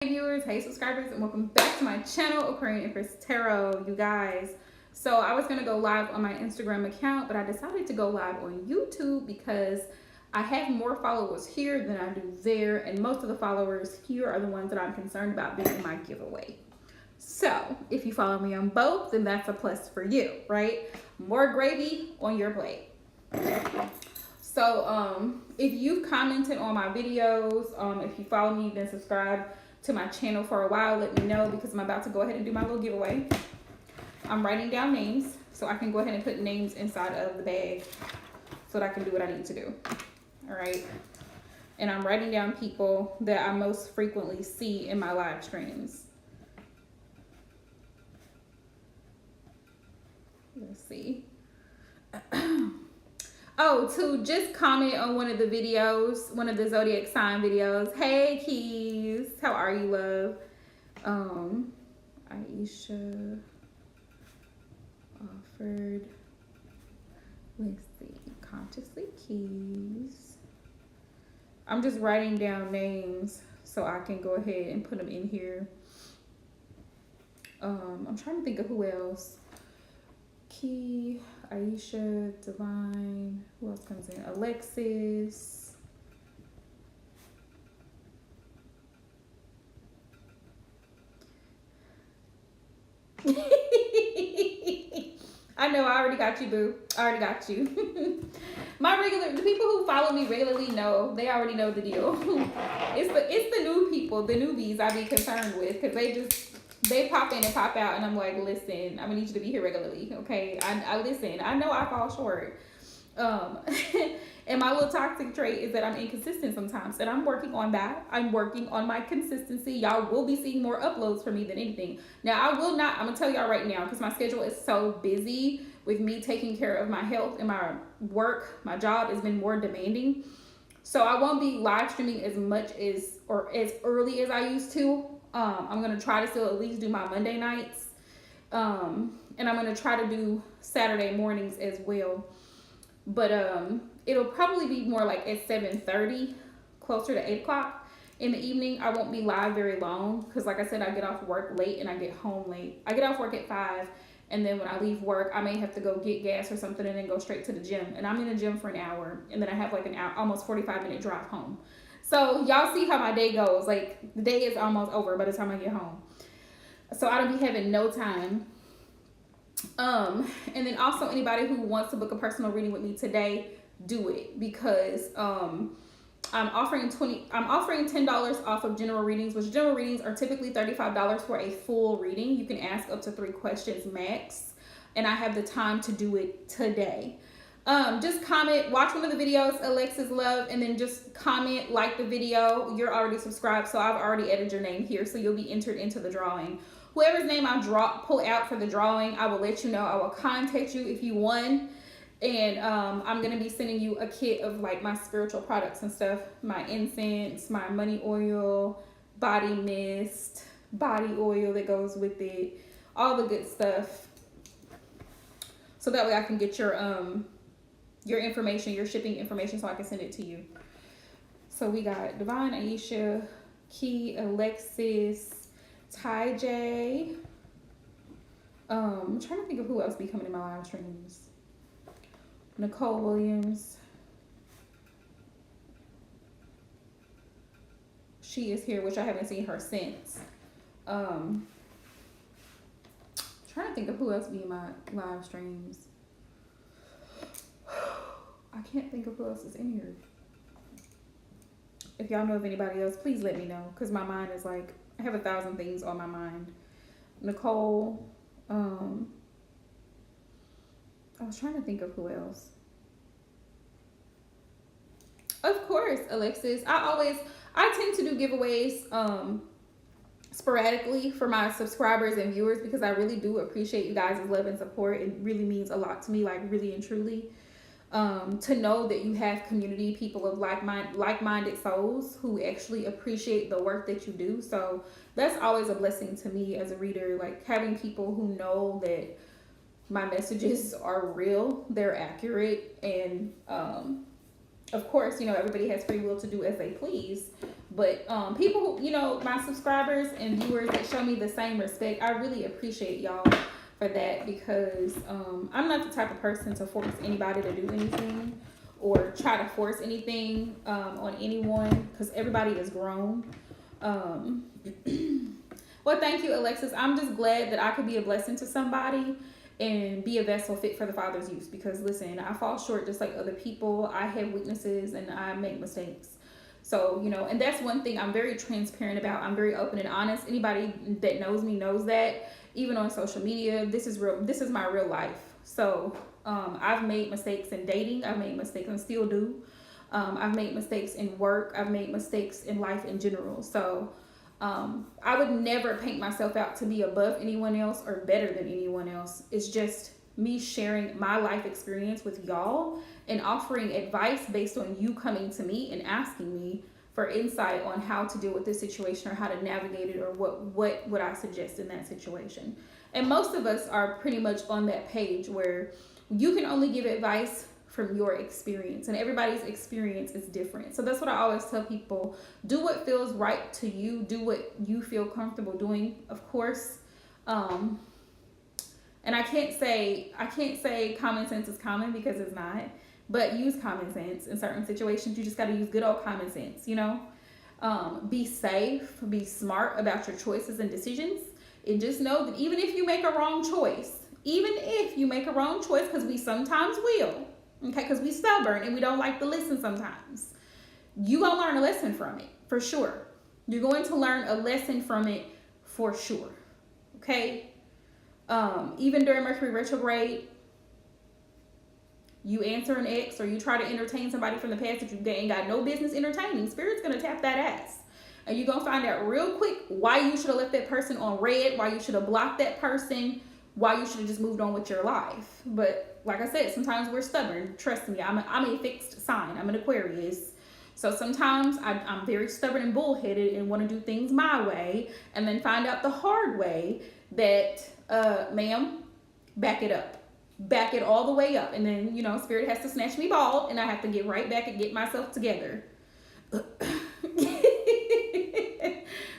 Hey viewers, hey subscribers, and welcome back to my channel, Aquarian Empress Tarot, you guys. So I was going to go live on my Instagram account, but I decided to go live on YouTube because I have more followers here than I do there, and most of the followers here are the ones that I'm concerned about being in my giveaway. So if you follow me on both, then that's a plus for you, right? More gravy on your plate. So if you've commented on my videos, if you follow me, then subscribe to my channel for a while, let me know, because I'm about to go ahead and do my little giveaway. I'm writing down names so I can go ahead and put names inside of the bag so that I can do what I need to do. All right. And I'm writing down people that I most frequently see in my live streams. Let's see. Oh, to just comment on one of the videos, one of the zodiac sign videos. Hey, Keys, how are you, love? Aisha offered. Let's see, consciously Keys. I'm just writing down names so I can go ahead and put them in here. I'm trying to think of who else. Key, Aisha, Divine, who else comes in? Alexis. I know, I already got you, boo. I already got you. The people who follow me regularly know, they already know the deal. It's the new people, the newbies I be concerned with, because they pop in and pop out, and I'm like, listen, I'm gonna need you to be here regularly, okay? I listen. I know I fall short. And my little toxic trait is that I'm inconsistent sometimes, and I'm working on that. I'm working on my consistency. Y'all will be seeing more uploads from me than anything. Now, I'm gonna tell y'all right now, because my schedule is so busy with me taking care of my health and my work. My job has been more demanding. So I won't be live streaming as much as, or as early as I used to. I'm going to try to still at least do my Monday nights. And I'm going to try to do Saturday mornings as well. But it'll probably be more like at 7:30, closer to 8 o'clock in the evening. I won't be live very long because, like I said, I get off work late and I get home late. I get off work at 5. And then when I leave work, I may have to go get gas or something and then go straight to the gym. And I'm in the gym for an hour. And then I have like an hour, almost 45-minute drive home. So y'all see how my day goes. Like, the day is almost over by the time I get home. So I don't be having no time. And then also anybody who wants to book a personal reading with me today, do it, because I'm offering $10 off of general readings, which general readings are typically $35 for a full reading. You can ask up to 3 questions max, and I have the time to do it today. Just comment, watch one of the videos, Alexis Love, and then just comment, like the video. You're already subscribed, so I've already added your name here, so you'll be entered into the drawing. Whoever's name I pull out for the drawing, I will let you know. I will contact you if you won. And I'm going to be sending you a kit of like my spiritual products and stuff. My incense, my money oil, body mist, body oil that goes with it. All the good stuff. So that way I can get your information, your shipping information, so I can send it to you. So we got Divine, Aisha, Key, Alexis, Ty J. I'm trying to think of who else be coming in my live streams. Nicole Williams. She is here, which I haven't seen her since. Trying to think of who else be in my live streams. I can't think of who else is in here. If y'all know of anybody else, please let me know, because my mind is like, I have 1,000 things on my mind. Nicole. I was trying to think of who else. Of course, Alexis. I tend to do giveaways sporadically for my subscribers and viewers, because I really do appreciate you guys' love and support. It really means a lot to me, like really and truly. To know that you have community, people of like-minded souls who actually appreciate the work that you do. So that's always a blessing to me as a reader, like having people who know that my messages are real, they're accurate, and of course, you know, everybody has free will to do as they please, But people who, my subscribers and viewers that show me the same respect, I really appreciate y'all for that, because I'm not the type of person to force anybody to do anything or try to force anything on anyone, because everybody is grown. Well, thank you, Alexis. I'm just glad that I could be a blessing to somebody and be a vessel fit for the Father's use, because listen, I fall short just like other people. I have weaknesses and I make mistakes. So, and that's one thing I'm very transparent about. I'm very open and honest. Anybody that knows me knows that. Even on social media, this is my real life. So I've made mistakes in dating. I've made mistakes and still do. I've made mistakes in work. I've made mistakes in life in general. So I would never paint myself out to be above anyone else or better than anyone else. It's just me sharing my life experience with y'all and offering advice based on you coming to me and asking me for insight on how to deal with this situation or how to navigate it, or what would I suggest in that situation. And most of us are pretty much on that page where you can only give advice from your experience, and everybody's experience is different. So that's what I always tell people: do what feels right to you, do what you feel comfortable doing, of course. And I can't say common sense is common, because it's not, but use common sense in certain situations. You just got to use good old common sense, be safe, be smart about your choices and decisions, and just know that even if you make a wrong choice, because we sometimes will, okay, because we stubborn and we don't like to listen sometimes, you gonna learn a lesson from it for sure. You're going to learn a lesson from it for sure, okay? Even during Mercury retrograde, you answer an ex or you try to entertain somebody from the past that you ain't got no business entertaining, Spirit's gonna tap that ass. And you're gonna find out real quick why you should have left that person on red, why you should have blocked that person, why you should have just moved on with your life. But like I said, sometimes we're stubborn. Trust me, I'm a fixed sign. I'm an Aquarius. So sometimes I'm very stubborn and bullheaded and want to do things my way, and then find out the hard way that, ma'am, back it up. Back it all the way up. And then, Spirit has to snatch me bald, and I have to get right back and get myself together.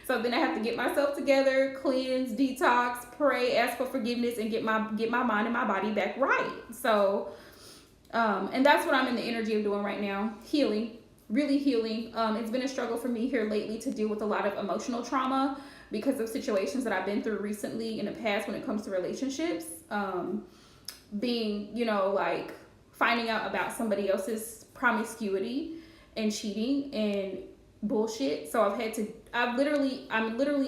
So then I have to get myself together, cleanse, detox, pray, ask for forgiveness, and get my mind and my body back right. So, and that's what I'm in the energy of doing right now. Healing, really healing. It's been a struggle for me here lately to deal with a lot of emotional trauma because of situations that I've been through recently in the past when it comes to relationships. Being, like finding out about somebody else's promiscuity and cheating and bullshit. So I'm literally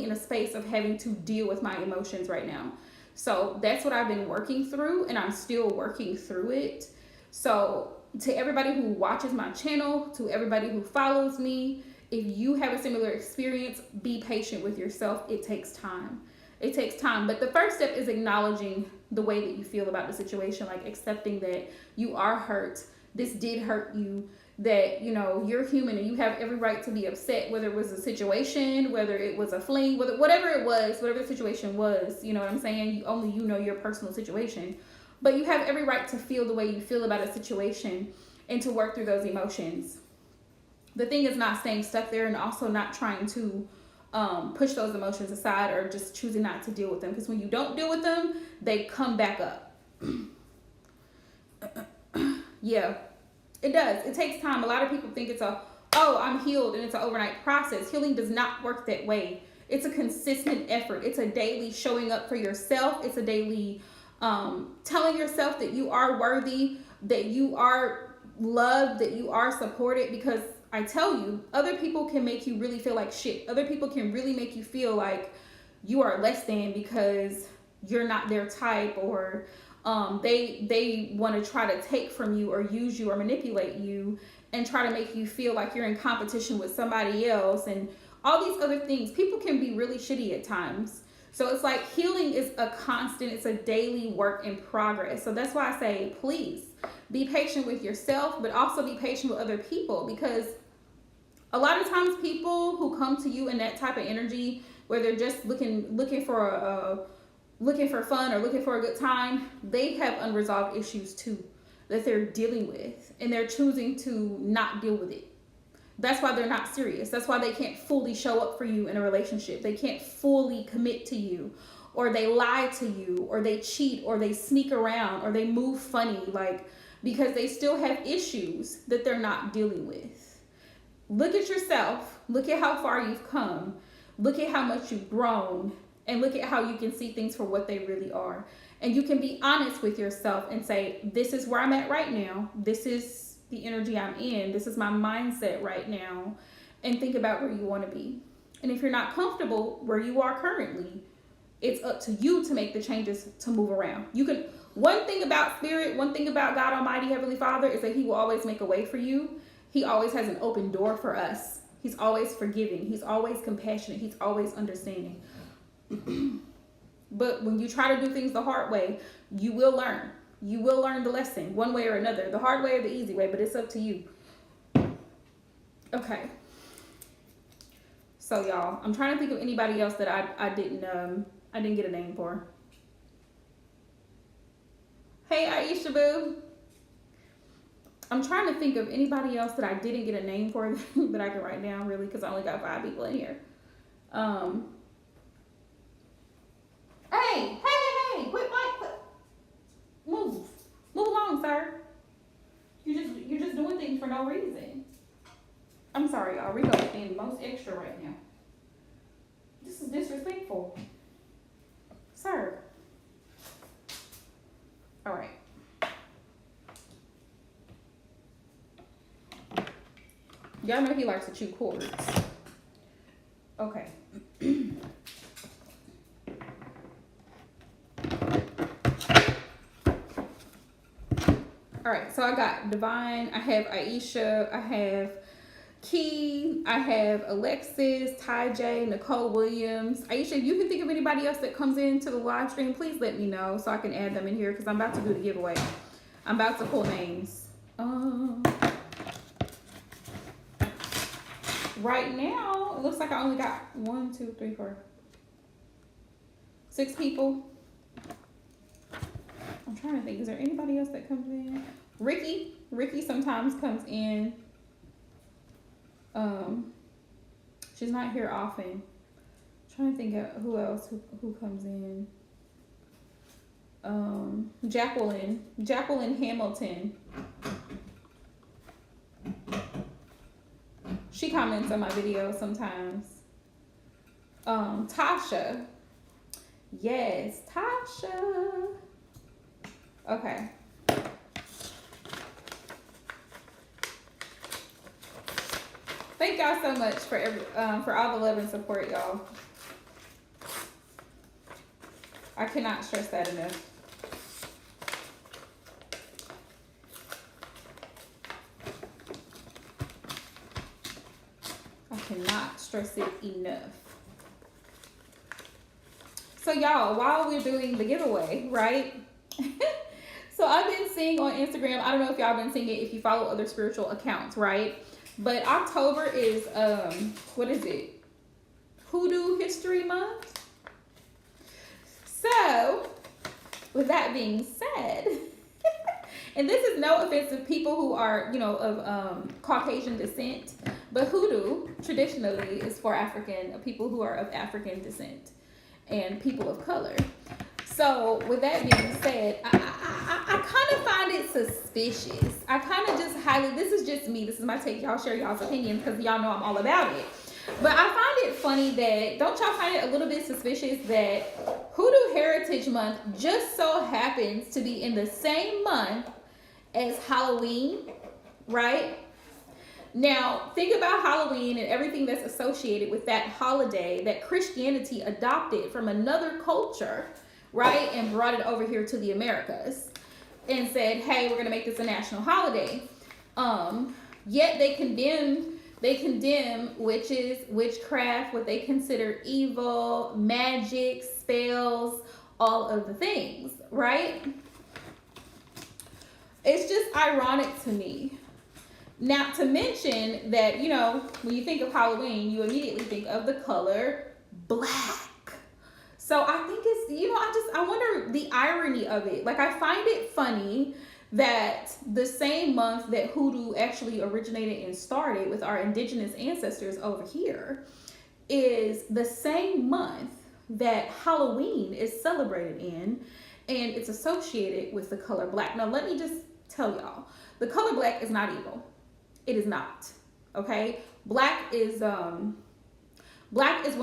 in a space of having to deal with my emotions right now. So that's what I've been working through, and I'm still working through it. So to everybody who watches my channel, to everybody who follows me, if you have a similar experience, be patient with yourself. It takes time. It takes time. But the first step is acknowledging the way that you feel about the situation, like accepting that you are hurt. This did hurt you, that, you're human and you have every right to be upset, whether it was a situation, whether it was a fling, whatever it was, whatever the situation was, you know what I'm saying? Only you know your personal situation. But you have every right to feel the way you feel about a situation and to work through those emotions. The thing is not staying stuck there, and also not trying to push those emotions aside, or just choosing not to deal with them. Because when you don't deal with them, they come back up. Yeah, it does. It takes time. A lot of people think it's I'm healed and it's an overnight process. Healing does not work that way. It's a consistent effort. It's a daily showing up for yourself. It's a daily telling yourself that you are worthy, that you are loved, that you are supported. Because I tell you, other people can make you really feel like shit. Other people can really make you feel like you are less than because you're not their type, or they want to try to take from you or use you or manipulate you and try to make you feel like you're in competition with somebody else and all these other things. People can be really shitty at times. So it's like healing is a constant, it's a daily work in progress. So that's why I say, please be patient with yourself, but also be patient with other people, because a lot of times people who come to you in that type of energy, where they're just looking for fun or looking for a good time, they have unresolved issues too that they're dealing with, and they're choosing to not deal with it. That's why they're not serious. That's why they can't fully show up for you in a relationship. They can't fully commit to you, or they lie to you, or they cheat, or they sneak around, or they move funny, like, because they still have issues that they're not dealing with. Look at yourself. Look at how far you've come. Look at how much you've grown, and look at how you can see things for what they really are. And you can be honest with yourself and say, this is where I'm at right now. This is the energy I'm in. This is my mindset right now. And think about where you want to be. And if you're not comfortable where you are currently, it's up to you to make the changes to move around. You can, one thing about spirit, one thing about God Almighty, Heavenly Father, is that he will always make a way for you. He always has an open door for us. He's always forgiving. He's always compassionate. He's always understanding. But when you try to do things the hard way, you will learn. You will learn the lesson one way or another, the hard way or the easy way, but it's up to you. Okay. So y'all, I'm trying to think of anybody else that I didn't get a name for. Hey, Aisha Boo. I'm trying to think of anybody else that I didn't get a name for that I can write down, really, because I only got 5 people in here. Hey, quit. Move along, sir. You're just doing things for no reason. I'm sorry, y'all. Rico is being most extra right now. This is disrespectful, sir. All right. Y'all know he likes to chew cords. Okay. All right, so I got Divine, I have Aisha, I have Key, I have Alexis, Ty J, Nicole Williams. Aisha, if you can think of anybody else that comes into the live stream, please let me know so I can add them in here, because I'm about to do the giveaway. I'm about to pull names. Right now, it looks like I only got 1, 2, 3, 4, 6 people. I'm trying to think, is there anybody else that comes in? Ricky sometimes comes in. She's not here often. I'm trying to think of who else who comes in. Jacqueline Hamilton. She comments on my videos sometimes. Tasha. Yes, Tasha. Okay. Thank y'all so much for all the love and support, y'all. I cannot stress that enough. I cannot stress it enough. So y'all, while we're doing the giveaway, right? So I've been seeing on Instagram, I don't know if y'all been seeing it if you follow other spiritual accounts, right? But October is, what is it? Hoodoo History Month. So, with that being said, and this is no offense to people who are, you know, of Caucasian descent, but hoodoo traditionally is for people who are of African descent and people of color. So with that being said, I kind of find it suspicious. I kind of just this is just me. This is my take. Y'all share y'all's opinions because y'all know I'm all about it. But I find it funny that, don't y'all find it a little bit suspicious that Hoodoo Heritage Month just so happens to be in the same month as Halloween, right? Now, think about Halloween and everything that's associated with that holiday that Christianity adopted from another culture, right? And brought it over here to the Americas and said, hey, we're going to make this a national holiday. Yet they condemn witches, witchcraft, what they consider evil, magic, spells, all of the things, right? It's just ironic to me. Not to mention that, you know, when you think of Halloween, you immediately think of the color black. So I think it's, you know, I wonder the irony of it. Like, I find it funny that the same month that hoodoo actually originated and started with our indigenous ancestors over here is the same month that Halloween is celebrated in, and it's associated with the color black. Now, let me just tell y'all, the color black is not evil. It is not. Okay? Black is one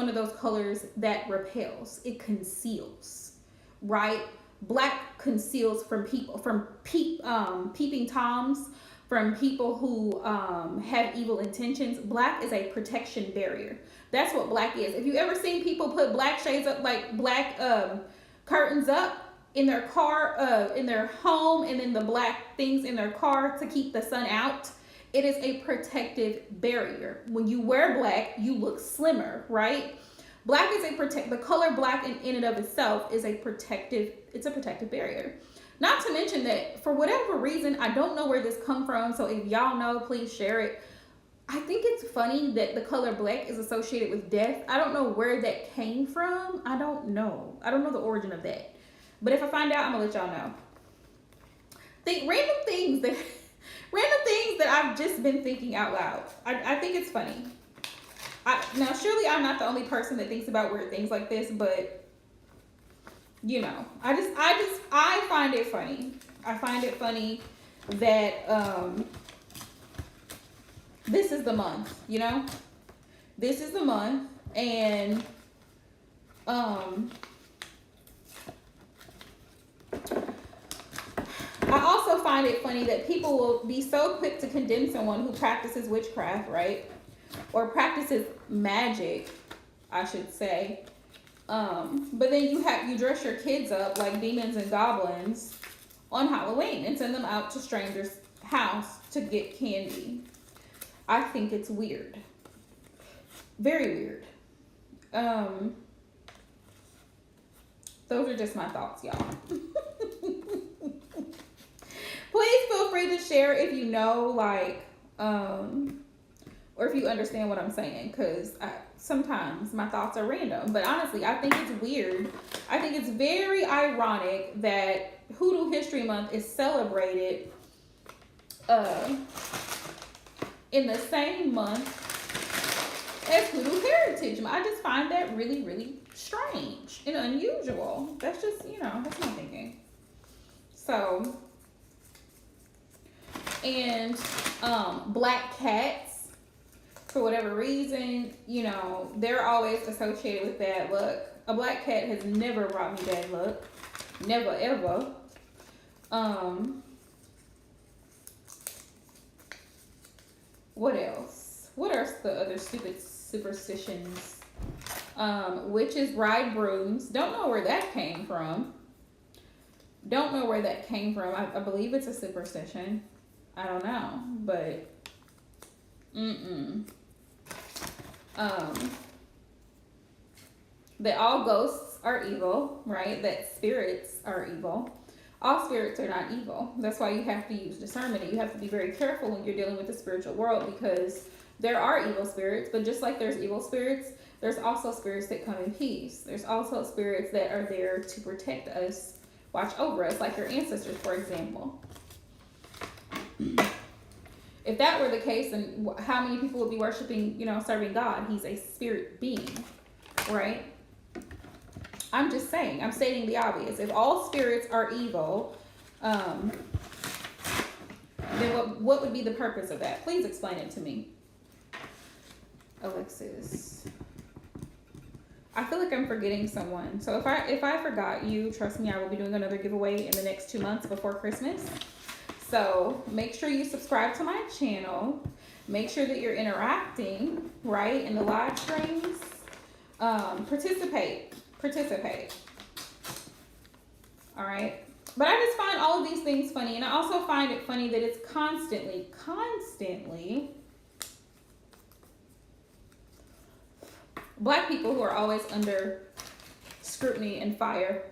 of those colors that repels. It conceals, right? Black conceals from people, from peeping toms, from people who have evil intentions. Black is a protection barrier. That's what black is. If you ever seen people put black shades up, like black curtains up in their car, in their home, and then the black things in their car to keep the sun out, it is a protective barrier. When you wear black, you look slimmer, right? Black is the color black in and of itself is a protective barrier. Not to mention that for whatever reason, I don't know where this come from, so if y'all know, please share it. I think it's funny that the color black is associated with death. I don't know where that came from. I don't know the origin of that. But if I find out, I'm gonna let y'all know. Random things that I've just been thinking out loud. I think it's funny. Now, surely I'm not the only person that thinks about weird things like this, but you know, I find it funny. I find it funny that this is the month, you know? This is the month, and I also find it funny that people will be so quick to condemn someone who practices witchcraft, right? Or practices magic, I should say. But then you dress your kids up like demons and goblins on Halloween and send them out to strangers' house to get candy. I think it's weird. Very weird. Those are just my thoughts, y'all. Please feel free to share if you know, like, or if you understand what I'm saying, because sometimes my thoughts are random. But honestly, I think it's weird. I think it's very ironic that Hoodoo History Month is celebrated in the same month as Hoodoo Heritage Month. I just find that really, really strange and unusual. That's just, that's my thinking. So, and black cats, for whatever reason, they're always associated with bad luck. A black cat has never brought me bad luck. Never, ever. What else? What are the other stupid superstitions? Witches ride brooms. Don't know where that came from. I believe it's a superstition. I don't know, but that all ghosts are evil, right? That spirits are evil. All spirits are not evil. That's why you have to use discernment. You have to be very careful when you're dealing with the spiritual world, because there are evil spirits, but just like there's evil spirits, there's also spirits that come in peace. There's also spirits that are there to protect us, watch over us, like your ancestors, for example. If that were the case, then how many people would be worshiping, serving God? He's a spirit being, right? I'm just saying, I'm stating the obvious. If all spirits are evil, then what would be the purpose of that? Please explain it to me. Alexis. I feel like I'm forgetting someone. So if I forgot you, trust me, I will be doing another giveaway in the next 2 months before Christmas. So make sure you subscribe to my channel. Make sure that you're interacting, right, in the live streams. Participate. All right. But I just find all of these things funny. And I also find it funny that it's constantly Black people who are always under scrutiny and fire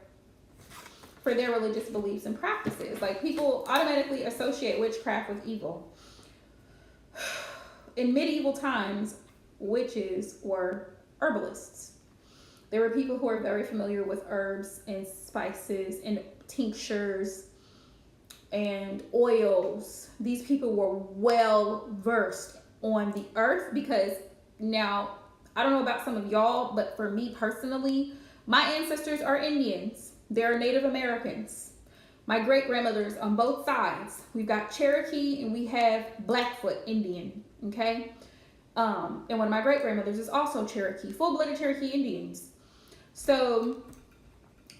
for their religious beliefs and practices. Like, people automatically associate witchcraft with evil. In medieval times, witches were herbalists. There were people who were very familiar with herbs and spices and tinctures and oils. These people were well versed on the earth, because now, I don't know about some of y'all, but for me personally, my ancestors are Indians. They're Native Americans. My great grandmothers on both sides. We've got Cherokee and we have Blackfoot Indian. Okay. And one of my great grandmothers is also Cherokee, full-blooded Cherokee Indians. So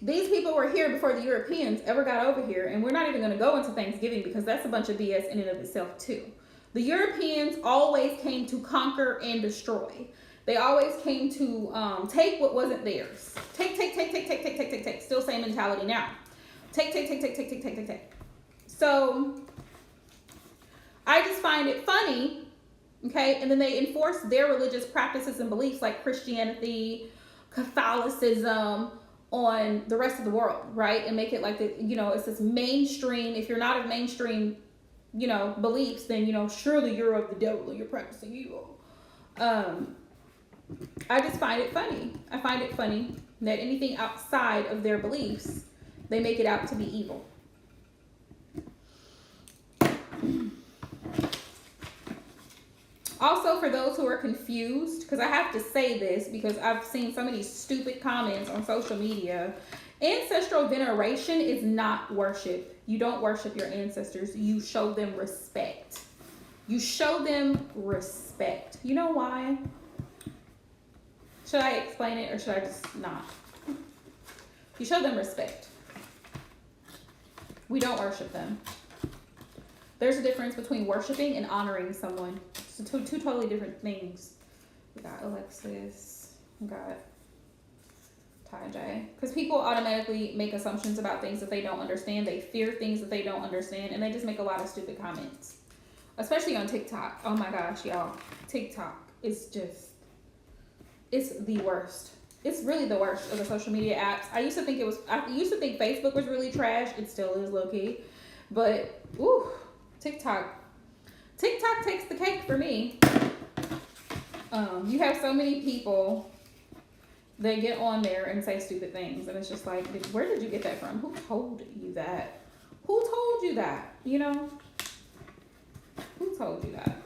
these people were here before the Europeans ever got over here, and we're not even going to go into Thanksgiving because that's a bunch of BS in and of itself too. The Europeans always came to conquer and destroy. They always came to take what wasn't theirs. Take. Still same mentality now. Take. So I just find it funny. Okay, and then they enforce their religious practices and beliefs like Christianity, Catholicism on the rest of the world, right? And make it like that, it's this mainstream. If you're not of mainstream, beliefs, then, surely you're of the devil and you're practicing evil. I just find it funny. I find it funny that anything outside of their beliefs, they make it out to be evil. Also, for those who are confused, because I have to say this because I've seen so many stupid comments on social media, ancestral veneration is not worship. You don't worship your ancestors. You show them respect. You show them respect. You know why? Should I explain it or should I just not? You show them respect. We don't worship them. There's a difference between worshiping and honoring someone. So two totally different things. We got Alexis. We got Ty J. Because people automatically make assumptions about things that they don't understand. They fear things that they don't understand. And they just make a lot of stupid comments. Especially on TikTok. Oh my gosh, y'all. TikTok is just... it's the worst. It's really the worst of the social media apps. I used to think Facebook was really trash. It still is low-key. But, ooh, TikTok takes the cake for me. You have so many people that get on there and say stupid things, and it's just like, where did you get that from? Who told you that? Who told you that? Who told you that?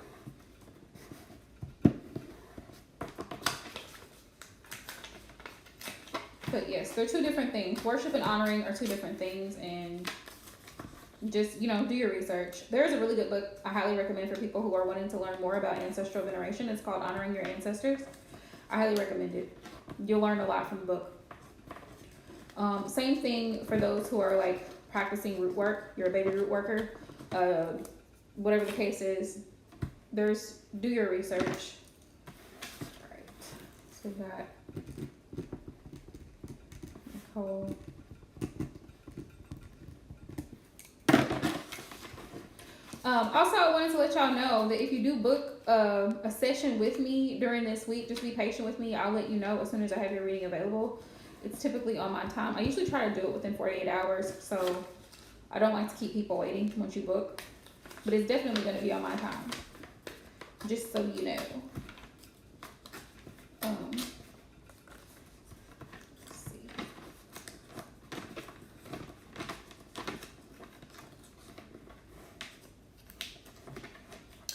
But yes, they're two different things. Worship and honoring are two different things, and just, do your research. There's a really good book I highly recommend for people who are wanting to learn more about ancestral veneration. It's called Honoring Your Ancestors. I highly recommend it. You'll learn a lot from the book. Same thing for those who are like practicing root work. You're a baby root worker. Whatever the case is, do your research. All right. So we got Nicole. Also, I wanted to let y'all know that if you do book a session with me during this week, just be patient with me. I'll let you know as soon as I have your reading available. It's typically on my time. I usually try to do it within 48 hours, so I don't like to keep people waiting once you book. But it's definitely going to be on my time, just so you know.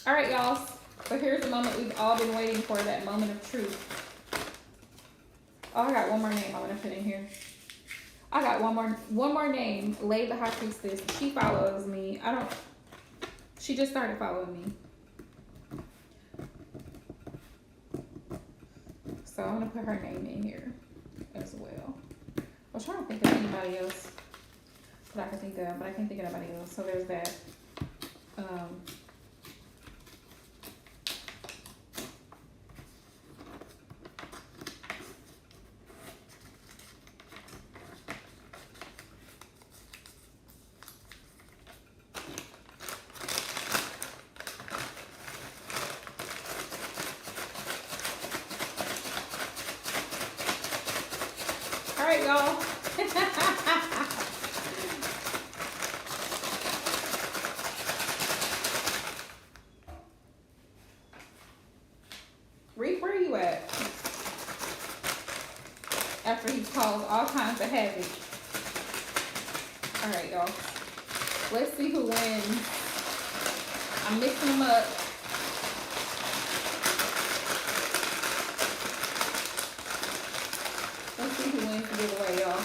All right, y'all. So here's the moment we've all been waiting for, that moment of truth. Oh, I got one more name I want to put in here. I got one more name. Lay the High Priestess. She follows me. She just started following me. So I'm going to put her name in here as well. I was trying to think of anybody else that I could think of, but I can't think of anybody else. So there's that. All right, y'all. Reef, where are you at? After he's caused all kinds of havoc. All right, y'all. Let's see who wins. I'm mixing them up. Let's see who wins the giveaway, y'all.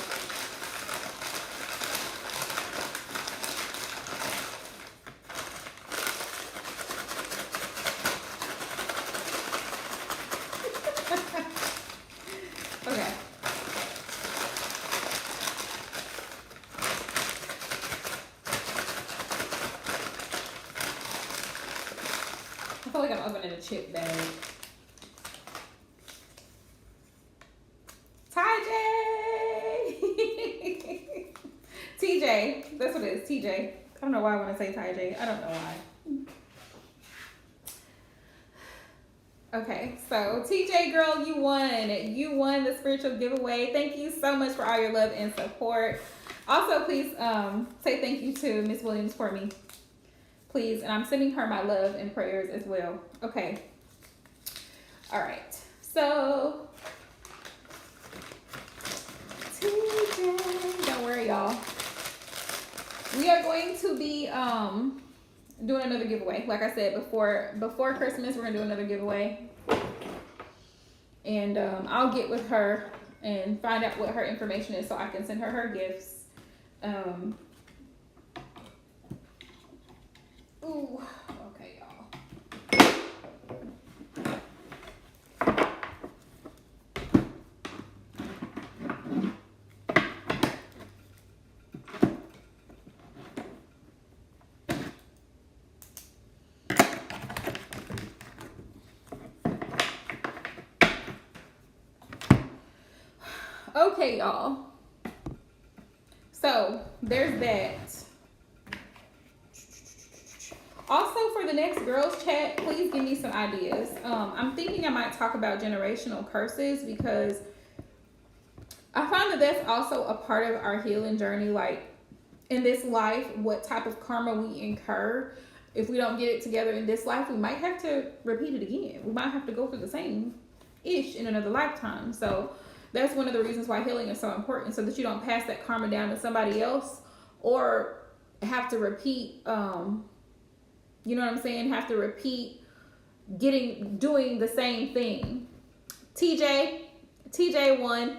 Okay. I feel like I'm opening a chip bag. TJ. That's what it is, TJ. I don't know why I want to say Ty J. I don't know why. Okay, so TJ girl, you won. You won the spiritual giveaway. Thank you so much for all your love and support. Also, please say thank you to Miss Williams for me. Please, and I'm sending her my love and prayers as well. Okay. All right. So, TJ, don't worry, y'all. We are going to be doing another giveaway. Like I said, before Christmas, we're gonna do another giveaway. And I'll get with her and find out what her information is so I can send her her gifts. Ooh, okay, y'all. Okay, y'all. So there's that. Also, for the next girls chat, please give me some ideas. I'm thinking I might talk about generational curses because I find that that's also a part of our healing journey. Like in this life, what type of karma we incur. If we don't get it together in this life, we might have to repeat it again. We might have to go through the same ish in another lifetime. So that's one of the reasons why healing is so important, so that you don't pass that karma down to somebody else or have to repeat, you know what I'm saying? Have to repeat doing the same thing. TJ won.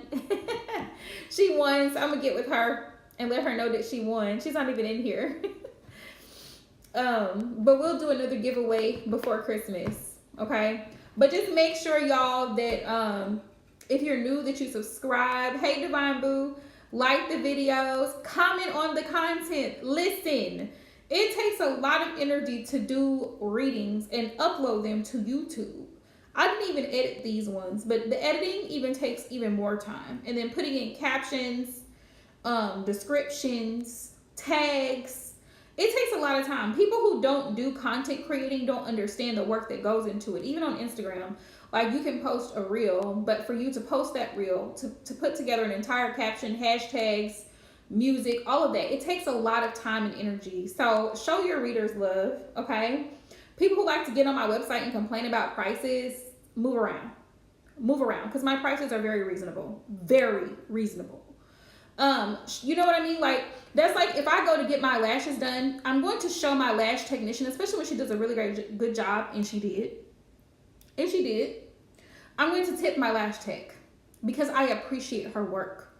She won, so I'm gonna get with her and let her know that she won. She's not even in here. But we'll do another giveaway before Christmas, okay? But just make sure, y'all, that if you're new, that you subscribe. Hey, Divine Boo, like the videos, comment on the content, listen. It takes a lot of energy to do readings and upload them to YouTube. I didn't even edit these ones, but the editing even takes even more time. And then putting in captions, descriptions, tags. It takes a lot of time. People who don't do content creating don't understand the work that goes into it. Even on Instagram, like you can post a reel, but for you to post that reel, to put together an entire caption, hashtags, music, all of that, it takes a lot of time and energy. So show your readers love, okay? People who like to get on my website and complain about prices, move around, because my prices are very reasonable. You know what I mean? Like, that's like if I go to get my lashes done, I'm going to show my lash technician, especially when she does a really good job, and she did. I'm going to tip my lash tech because I appreciate her work.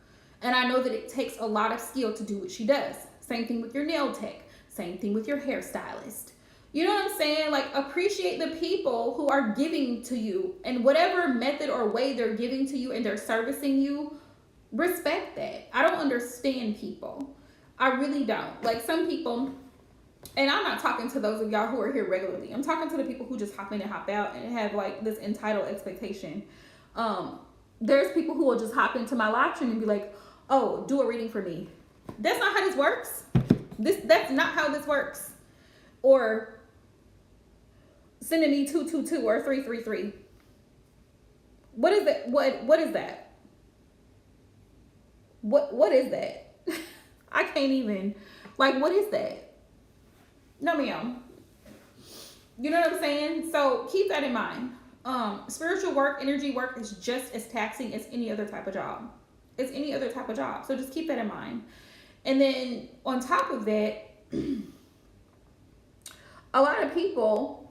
And I know that it takes a lot of skill to do what she does. Same thing with your nail tech. Same thing with your hairstylist. You know what I'm saying? Like, appreciate the people who are giving to you, and whatever method or way they're giving to you and they're servicing you, respect that. I don't understand people. I really don't. Like, some people, and I'm not talking to those of y'all who are here regularly. I'm talking to the people who just hop in and hop out and have like this entitled expectation. There's people who will just hop into my live stream and be like, oh, do a reading for me. That's not how this works. That's not how this works. Or sending me 222 or 333. What is that? What is that? What is that? I can't even, like, what is that? No, ma'am. You know what I'm saying? So keep that in mind. Spiritual work, energy work is just as taxing as any other type of job. It's any other type of job. So just keep that in mind. And then on top of that, a lot of people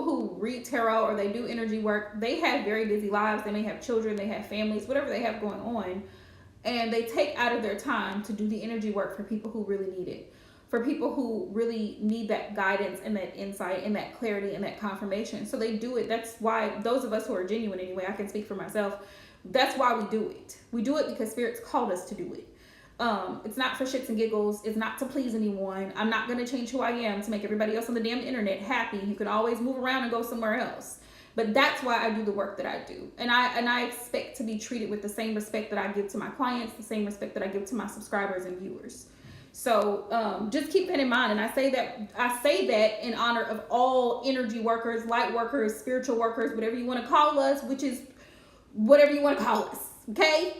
who read tarot or they do energy work, they have very busy lives. They may have children, they have families, whatever they have going on, and they take out of their time to do the energy work for people who really need it, for people who really need that guidance and that insight and that clarity and that confirmation. So they do it. That's why those of us who are genuine, anyway, I can speak for myself, that's why we do it. We do it because Spirit's called us to do it. It's not for shits and giggles. It's not to please anyone. I'm not going to change who I am to make everybody else on the damn internet happy. You can always move around and go somewhere else. But that's why I do the work that I do. And I expect to be treated with the same respect that I give to my clients, the same respect that I give to my subscribers and viewers. So just keep that in mind. And I say that in honor of all energy workers, light workers, spiritual workers, whatever you want to call us, which is whatever you want to call us. Okay?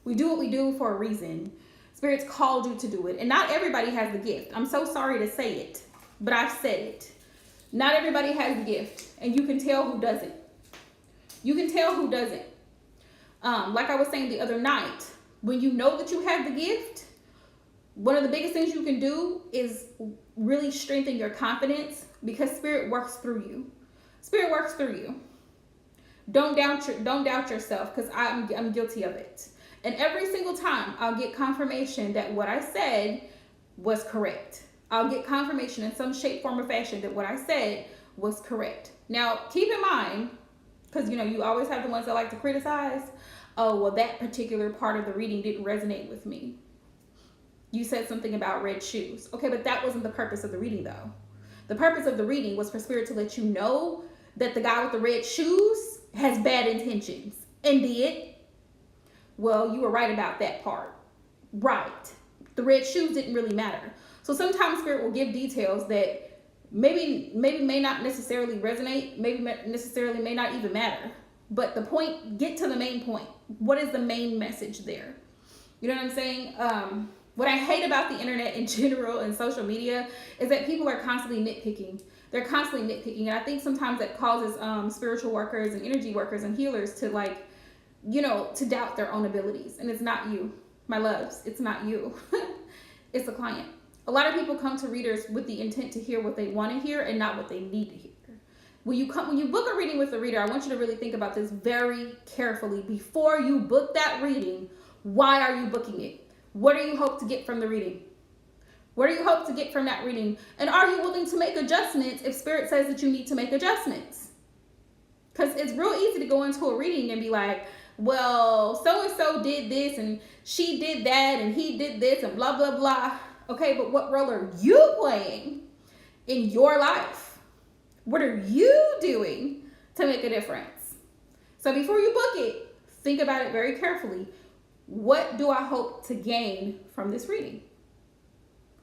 We do what we do for a reason. Spirit's called you to do it. And not everybody has the gift. I'm so sorry to say it, but I've said it. Not everybody has the gift. And you can tell who doesn't. You can tell who doesn't. Like I was saying the other night, when you know that you have the gift, one of the biggest things you can do is really strengthen your confidence, because Spirit works through you. Spirit works through you. Don't doubt yourself, because I'm guilty of it. And every single time I'll get confirmation that what I said was correct. I'll get confirmation in some shape, form, or fashion that what I said was correct. Now, keep in mind, because you always have the ones that like to criticize. Oh, well, that particular part of the reading didn't resonate with me. You said something about red shoes. Okay, but that wasn't the purpose of the reading, though. The purpose of the reading was for Spirit to let you know that the guy with the red shoes has bad intentions. And did. Well, you were right about that part. Right. The red shoes didn't really matter. So sometimes Spirit will give details that maybe may not necessarily resonate, maybe necessarily may not even matter. But the point, get to the main point. What is the main message there? You know what I'm saying? What I hate about the internet in general and social media is that people are constantly nitpicking. They're constantly nitpicking. And I think sometimes that causes spiritual workers and energy workers and healers to to doubt their own abilities. And it's not you, my loves. It's not you. It's the client. A lot of people come to readers with the intent to hear what they want to hear and not what they need to hear. When you book a reading with a reader, I want you to really think about this very carefully. Before you book that reading, why are you booking it? What do you hope to get from the reading? What do you hope to get from that reading? And are you willing to make adjustments if Spirit says that you need to make adjustments? Because it's real easy to go into a reading and be like, well, so-and-so did this and she did that and he did this and blah, blah, blah. Okay, but what role are you playing in your life? What are you doing to make a difference? So before you book it, think about it very carefully. What do I hope to gain from this reading?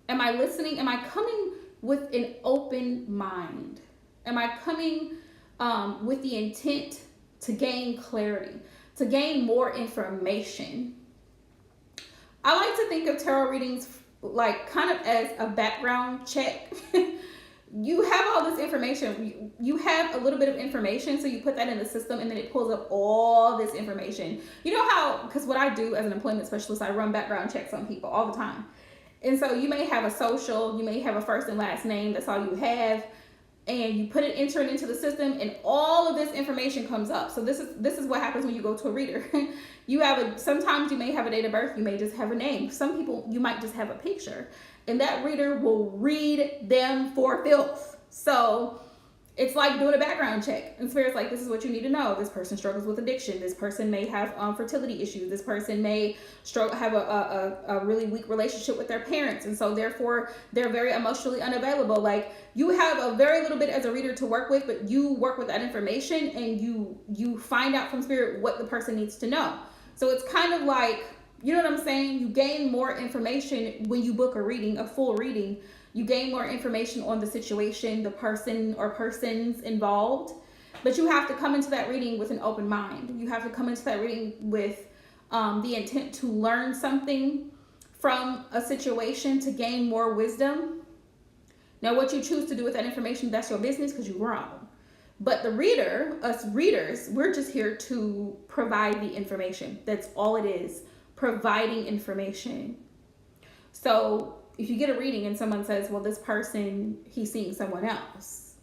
Am I listening? Am I coming with an open mind? Am I coming with the intent to gain clarity, to gain more information? I like to think of tarot readings like kind of as a background check. You have all this information. You have a little bit of information, so you put that in the system and then it pulls up all this information. You know how, because what I do as an employment specialist, I run background checks on people all the time. And so you may have a social, you may have a first and last name, that's all you have, and you enter it into the system and all of this information comes up. So this is what happens when you go to a reader. Sometimes you may have a date of birth, you may just have a name. Some people, you might just have a picture. And that reader will read them for filth. So it's like doing a background check. And Spirit's like, this is what you need to know. This person struggles with addiction. This person may have fertility issues. This person may have a really weak relationship with their parents. And so therefore, they're very emotionally unavailable. Like, you have a very little bit as a reader to work with, but you work with that information and you find out from Spirit what the person needs to know. So it's kind of like, you know what I'm saying? You gain more information when you book a reading, a full reading. You gain more information on the situation, the person or persons involved. But you have to come into that reading with an open mind. You have to come into that reading with the intent to learn something from a situation, to gain more wisdom. Now, what you choose to do with that information, that's your business, because you're wrong. But the reader, us readers, we're just here to provide the information. That's all it is. providing information. So if you get a reading and someone says, well, this person, he's seeing someone else.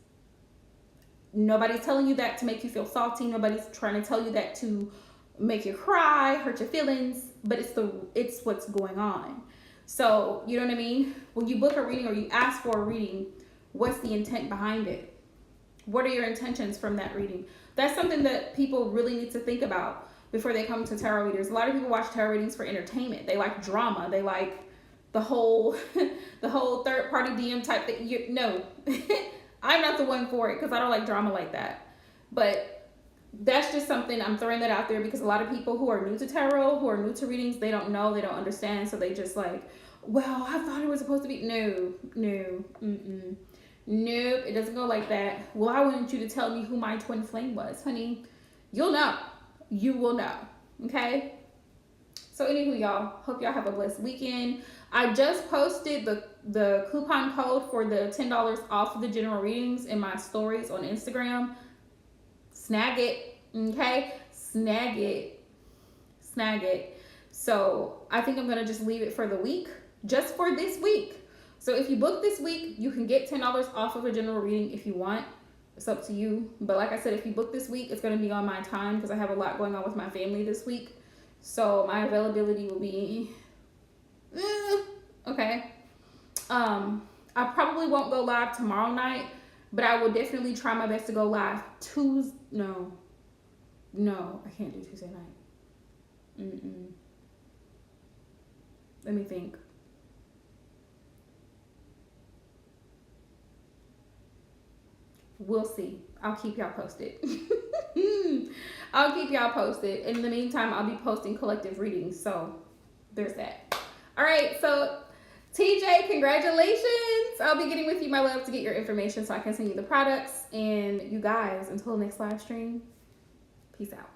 Nobody's telling you that to make you feel salty. Nobody's trying to tell you that to make you cry, hurt your feelings, but it's what's going on. So, you know what I mean? When you book a reading or you ask for a reading, what's the intent behind it? What are your intentions from that reading? That's something that people really need to think about before they come to tarot readers. A lot of people watch tarot readings for entertainment. They like drama. They like the whole third party DM type thing. No, I'm not the one for it because I don't like drama like that. But that's just something, I'm throwing that out there because a lot of people who are new to tarot, who are new to readings, they don't know, they don't understand. So they just like, well, I thought it was supposed to be. No. Nope, it doesn't go like that. Well, I wanted you to tell me who my twin flame was. Honey, you'll know. You will know. Okay? So anywho, y'all, hope y'all have a blessed weekend. I just posted the coupon code for the $10 off of the general readings in my stories on Instagram. Snag it. Okay? Snag it. So I think I'm going to just leave it for the week. Just for this week. So if you book this week, you can get $10 off of a general reading if you want. It's up to you. But like I said, if you book this week, it's going to be on my time because I have a lot going on with my family this week. So my availability will be... okay. I probably won't go live tomorrow night, but I will definitely try my best to go live Tuesday. No, I can't do Tuesday night. Let me think. We'll see. I'll keep y'all posted. I'll keep y'all posted. In the meantime, I'll be posting collective readings. So there's that. All right. So TJ, congratulations. I'll be getting with you, my love, to get your information so I can send you the products. And you guys, until next live stream, peace out.